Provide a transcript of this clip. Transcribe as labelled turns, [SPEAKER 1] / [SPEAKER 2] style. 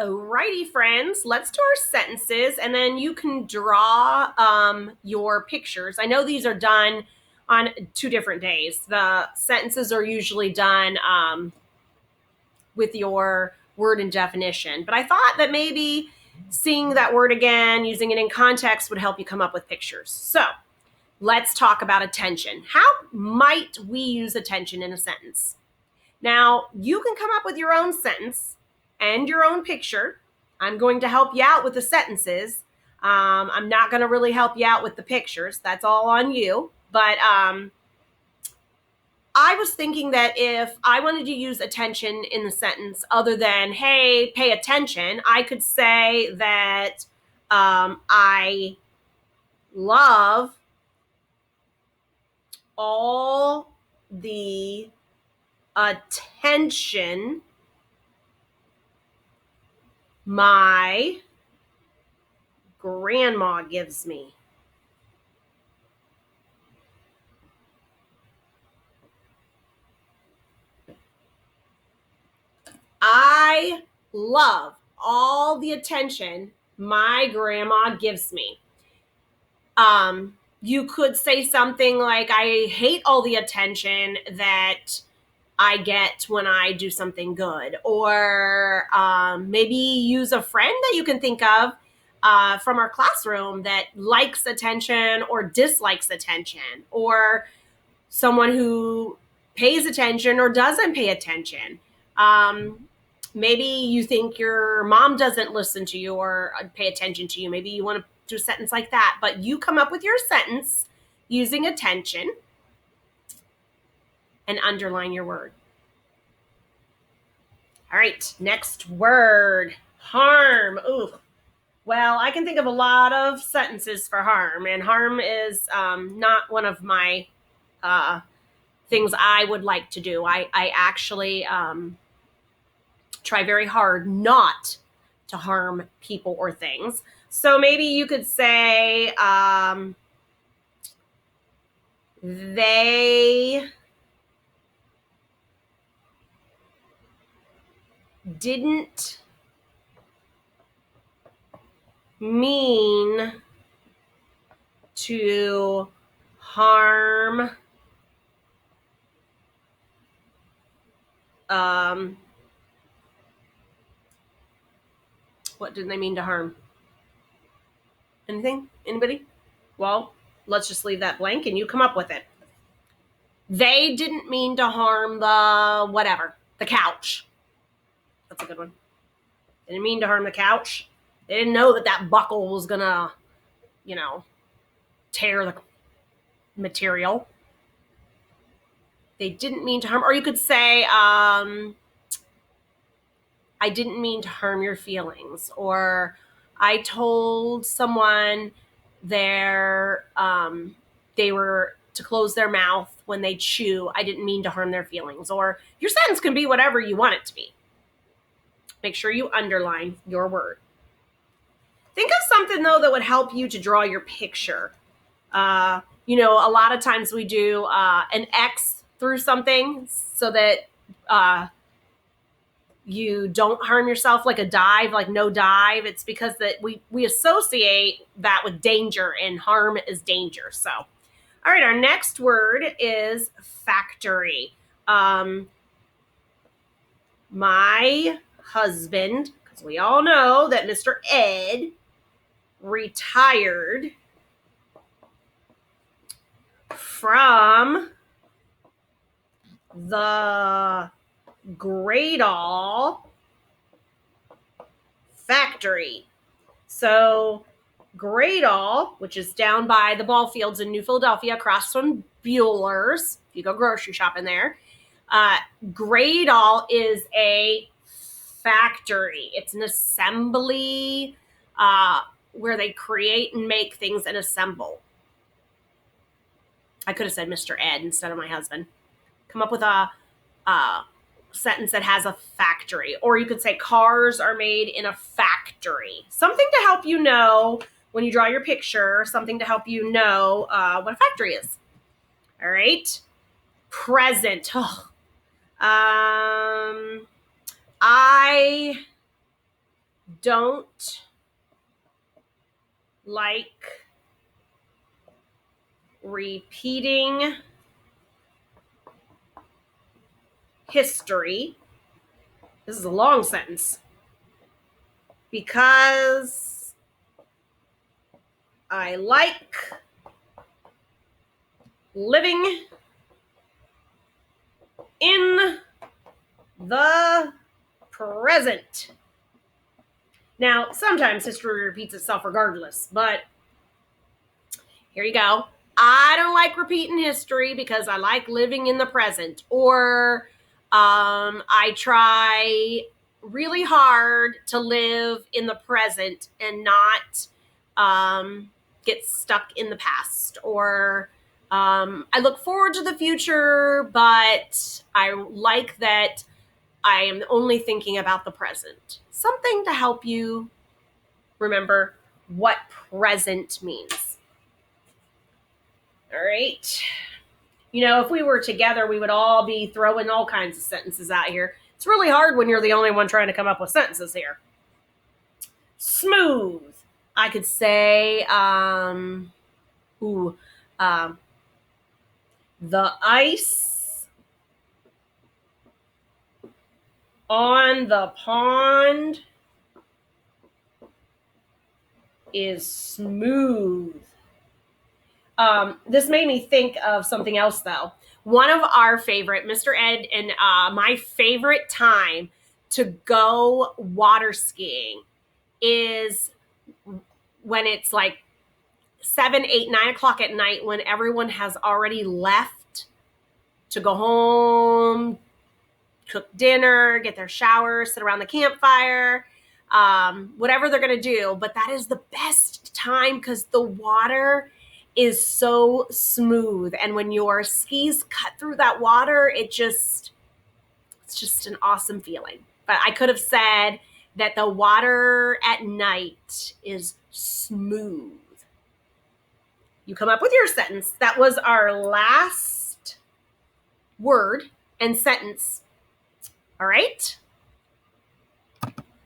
[SPEAKER 1] Alrighty, friends, let's do our sentences, and then you can draw your pictures. I know these are done on 2 different days. The sentences are usually done with your word and definition, but I thought that maybe seeing that word again, using it in context would help you come up with pictures. So let's talk about attention. How might we use attention in a sentence? Now, you can come up with your own sentence and your own picture. I'm going to help you out with the sentences. I'm not going to really help you out with the pictures. That's all on you. But I was thinking that if I wanted to use attention in the sentence other than, hey, pay attention, I could say that I love all the attention my grandma gives me. I love all the attention my grandma gives me. You could say something like, I hate all the attention that I get when I do something good. Or maybe use a friend that you can think of from our classroom that likes attention or dislikes attention, or someone who pays attention or doesn't pay attention. Maybe you think your mom doesn't listen to you or pay attention to you. Maybe you want to do a sentence like that, but you come up with your sentence using attention and underline your word. All right, next word, harm. Ooh. Well, I can think of a lot of sentences for harm, and harm is not one of my things I would like to do. I actually try very hard not to harm people or things. So maybe you could say they didn't mean to harm what didn't they mean to harm? Anything? Anybody? Well, let's just leave that blank and you come up with it. They didn't mean to harm the whatever, the couch. That's a good one. They didn't mean to harm the couch. They didn't know that buckle was gonna, tear the material. They didn't mean to harm. Or you could say, I didn't mean to harm your feelings. Or I told someone they were to close their mouth when they chew. I didn't mean to harm their feelings. Or your sentence can be whatever you want it to be. Make sure you underline your word. Think of something, though, that would help you to draw your picture. A lot of times we do an X through something so that you don't harm yourself, like a dive, like no dive. It's because that we associate that with danger, and harm is danger. So, all right, our next word is factory. My husband, because we all know that Mr. Ed retired from the Gradall factory. So Gradall, which is down by the ball fields in New Philadelphia, across from Bueller's, if you go grocery shopping there, Gradall is a factory. It's an assembly where they create and make things and assemble. I could have said Mr. Ed instead of my husband. Come up with a sentence that has a factory. Or you could say cars are made in a factory. Something to help you know when you draw your picture, something to help you know what a factory is. All right. Present. I don't like repeating history. This is a long sentence. Because I like living in the present. Now, sometimes history repeats itself regardless, but here you go. I don't like repeating history because I like living in the present. Or I try really hard to live in the present and not get stuck in the past. Or I look forward to the future, but I like that I am only thinking about the present. Something to help you remember what present means. All right. You know, if we were together, we would all be throwing all kinds of sentences out here. It's really hard when you're the only one trying to come up with sentences here. Smooth. I could say, the ice on the pond is smooth. This made me think of something else, though. One of our favorite, Mr. Ed and my favorite time to go water skiing is when it's like 7, 8, 9 o'clock at night, when everyone has already left to go home, cook dinner, get their shower, sit around the campfire, whatever they're going to do. But that is the best time because the water is so smooth. And when your skis cut through that water, it's just an awesome feeling. But I could have said that the water at night is smooth. You come up with your sentence. That was our last word and sentence. All right.